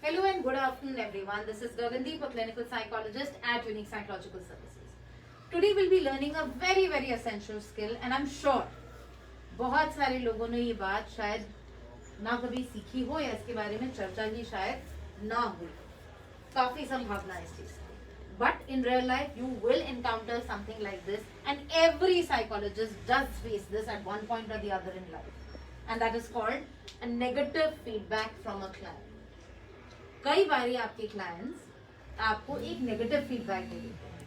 Hello and good afternoon everyone. This is Gagandeep, a clinical psychologist at Unique Psychological Services. Today we'll be learning a very essential skill and I'm sure बहुत सारे लोगों ने ये बात शायद ना कभी सीखी हो या इसके बारे में चर्चा ही शायद ना हुई. काफी संभावना है इस चीज की. But in real life you will encounter something like this and every psychologist does face this at one point or the other in life. And that is called a negative feedback from a client. कई बारी आपके clients आपको एक negative feedback दे देते हैं.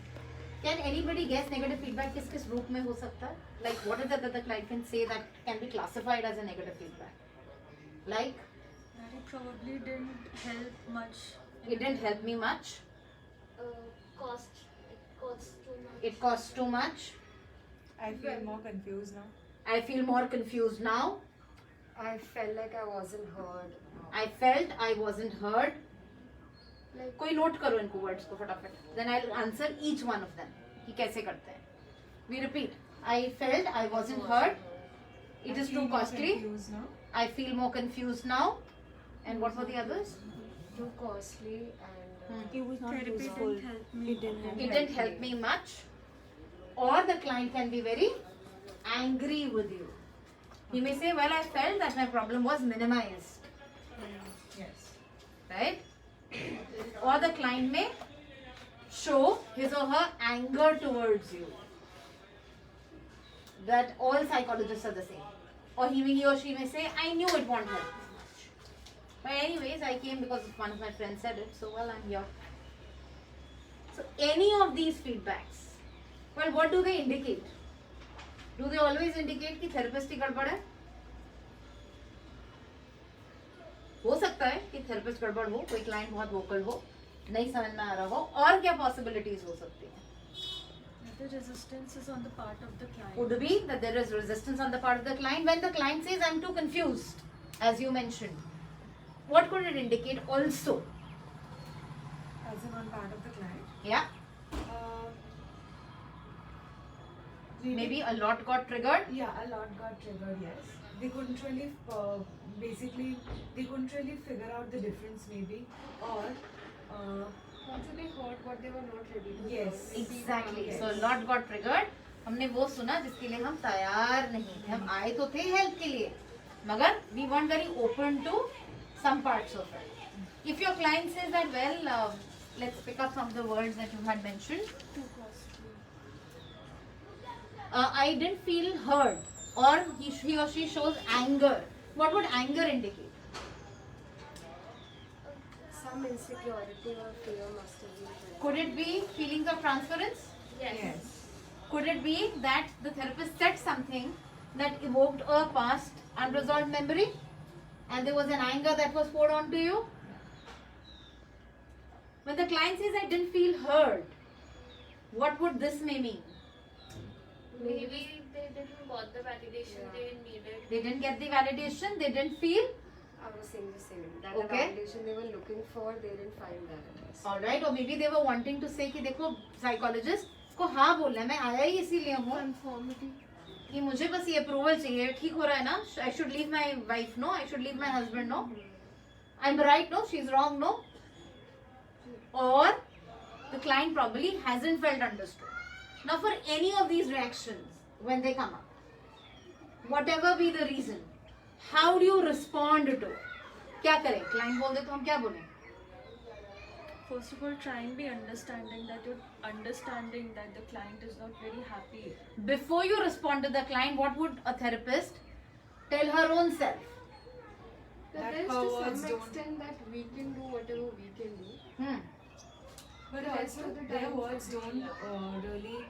Can anybody guess negative feedback किस किस रूप में हो सकता है? Like what is that the client can say that can be classified as a negative feedback? Like That it probably didn't help much. It didn't help me much, It costs too much. It cost too much, I feel more confused now. I feel more confused now, I felt like I wasn't heard. I felt I wasn't heard. कोई note करो इनको words को फटाफट. Then I will answer each one of them कि कैसे करते हैं. We repeat. I felt I wasn't heard, it is I too feel more costly, confused now. I feel more confused now. And what were the others? Too costly and It was not Therapy useful. didn't help me. It didn't help It didn't help me much. Or the client can be very angry with you. He may say, well, I felt that my problem was minimized. Yes. Right? Or the client may show his or her anger towards you. That all psychologists are the same. Or he or she may say, I knew it won't help me much. But anyways, I came because one of my friends said it, so well, I'm here. So any of these feedbacks, well, what do they indicate? Do they always indicate कि therapist ही गड़बड़ है? हो सकता है कि therapist गड़बड़ हो, कोई client बहुत vocal हो, नहीं समझ में आ रहा हो, और क्या possibilities हो सकती हैं? The resistance is on the part of the client. Could be that there is resistance on the part of the client when the client says, I'm too confused, as you mentioned. What could it indicate also? As in on part of the client. Yeah, Uh, maybe a lot got triggered. Yeah, a lot got triggered. Yes. They couldn't really, basically, they couldn't really figure out the difference, maybe, or. also they heard what they were not ready to Yes. hear. Exactly. Yes. So lot got triggered. हमने वो सुना जिसके लिए हम तैयार नहीं थे. हम आए तो थे हेल्प के लिए, मगर we weren't very open to some parts of it. If your client says that, well, let's pick up some of the words that you had mentioned. Too costly. I didn't feel heard, or he or she shows anger. What would anger indicate? Some insecurity or fear must have been there. Could it be feelings of transference? Yes. Could it be that the therapist said something that evoked a past unresolved memory and there was an anger that was poured onto you? When the client says, I didn't feel heard, what would this may mean? Maybe they didn't got the validation they needed. They didn't get the validation, they didn't feel. I was saying the same. That Okay. the validation they were looking for, they didn't find that at us. Alright, or maybe they were wanting to say कि देखो psychologist को हाँ बोलना है, मैं आया ही इसीलिए हूँ Conformity. कि मुझे बस ये अप्रूवल चाहिए. ठीक हो रहा है ना? I should leave my wife, no? I should leave my husband, no? I'm right, no? She's wrong, no? Or the client probably hasn't felt understood. Now for any of these reactions, when they come up, whatever be the reason, how do you respond to it? क्या करें? Client बोल दे तो हम क्या बोलें? First of all, try and be understanding that you're understanding that the client is not very happy. Before you respond to the client, what would a therapist tell her own self? That That is her to words some don't- extent that we can do whatever we can do. But The rest also, of the their time- words don't really,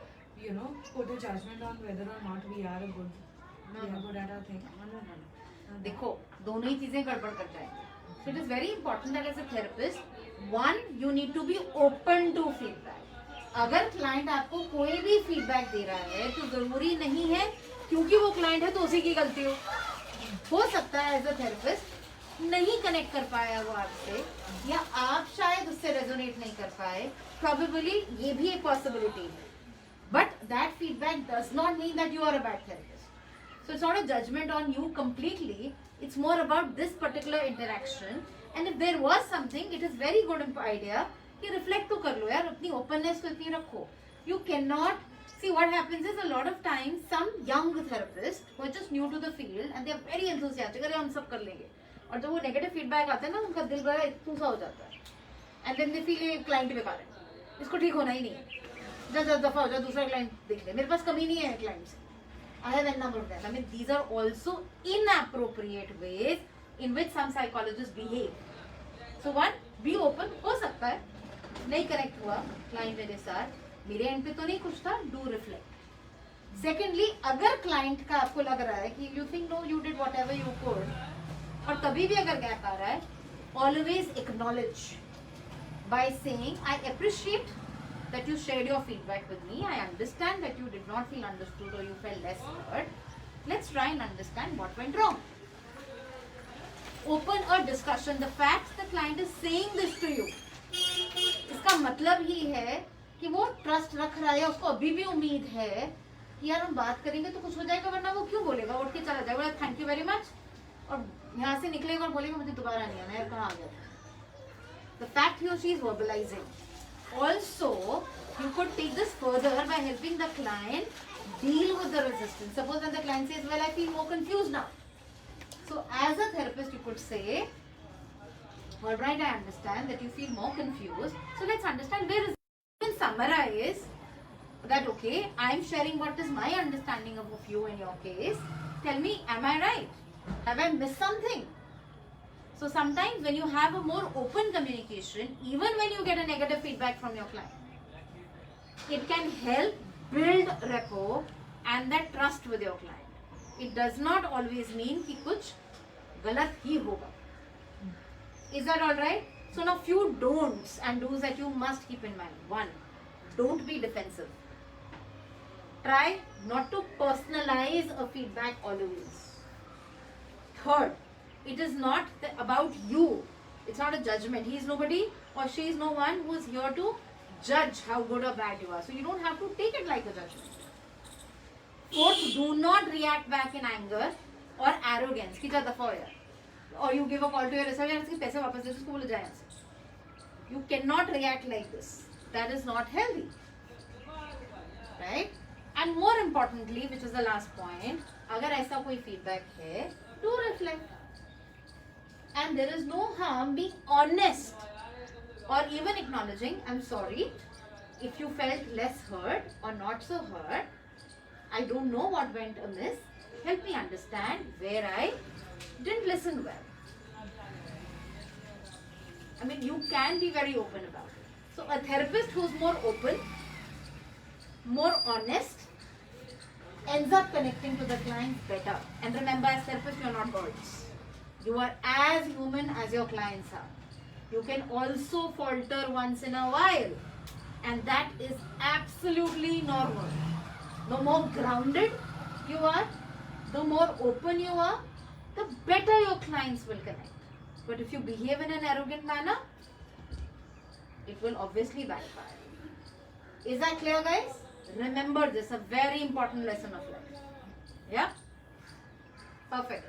put a judgment on whether or not we are good. We are good at our thing. देखो दोनों ही चीजें गड़बड़ कर जाएंगे. So it is very important that as a therapist, one, you need to be open to feedback. अगर client आपको कोई भी feedback दे रहा है तो जरूरी नहीं है क्योंकि वो client है तो उसी की गलती हो सकता है as a therapist नहीं कनेक्ट कर पाया वो आपसे, या आप शायद उससे रेजोनेट नहीं कर पाए. Probably ये भी एक possibility है. But that feedback does not mean that you are a bad therapist. So it's not a judgment on you completely. It's more about this particular interaction And if there was something, it is very good idea कि reflect तो कर लो यार, अपनी openness को इतनी रखो. You cannot see what happens is a lot of times some young therapists who are just new to the field and they are very enthusiastic, अरे हम सब कर लेंगे. और जब वो negative feedback आता है ना, उनका दिल बड़ा इतना सा हो जाता है. And then they feel ये client बेकार है, इसको ठीक होना ही नहीं है. जा दफा हो जा, दूसरा client देख ले. मेरे पास कमी नहीं है clients. I have a number of them. I mean, these are also inappropriate ways in which some psychologists behave. So one, be open. हो सकता है नहीं करेक्ट हुआ क्लाइंट मेरे साथ, मेरे एंड पे तो नहीं कुछ था, डू रिफ्लेक्ट. सेकेंडली, अगर क्लाइंट का आपको लग रहा है कि you think no you did whatever you could, और तभी भी अगर गैप आ रहा है, always acknowledge by saying I appreciate that you shared your feedback with me. I understand that you did not feel understood or you felt less heard. Let's try and understand what went wrong. Open a discussion. The fact the client is saying this to you, इसका मतलब ही है कि वो trust रख रहा है, उसको अभी भी उम्मीद है कि यार हम बात करेंगे तो कुछ हो जाएगा, वरना वो क्यों बोलेगा, उठ के चला जाएगा, थैंक यू वेरी मच, और यहाँ से निकलेगा और बोलेगा मुझे दोबारा नहीं आना यार, कहाँ आ गया था. The fact he or she is verbalizing. Also, you could take this further by helping the client deal with the resistance. Suppose when the client says, well, I feel more confused now. So as a therapist, you could say, all right, I understand that you feel more confused. So let's understand where is it. You can summarize that, okay, I am sharing what is my understanding of you in your case. Tell me, am I right? Have I missed something? So sometimes when you have a more open communication, even when you get a negative feedback from your client, it can help build rapport and that trust with your client. It does not always mean कि कुछ गलत ही होगा. Is that all right? So now few don'ts and do's that you must keep in mind. 1, don't be defensive. Try not to personalize a feedback always. 3rd, it is not about you. It's not a judgment. He is nobody or she is no one who is here to judge how good or bad you are. So you don't have to take it like a judgment. 4th, do not react back in anger or arrogance. कि जा दफा हो यार. Or you give a call to your researcher and इसके पैसे वापस दे, उसको बोलो जाए यहाँ से. You cannot react like this. That is not healthy. Right? And more importantly, which is the last point, अगर ऐसा कोई feedback है, do reflect. And there is no harm being honest or even acknowledging, I'm sorry if you felt less heard or not so heard. I don't know what went amiss. Help me understand where I didn't listen well. I mean, you can be very open about it. So a therapist who's more open, more honest, ends up connecting to the client better. And remember, as therapists, you're not gods. You are as human as your clients are. You can also falter once in a while, and that is absolutely normal. The more grounded you are, the more open you are, the better your clients will connect. But if you behave in an arrogant manner, it will obviously backfire. Is that clear, guys? Remember this, a very important lesson of life. Yeah? Perfect.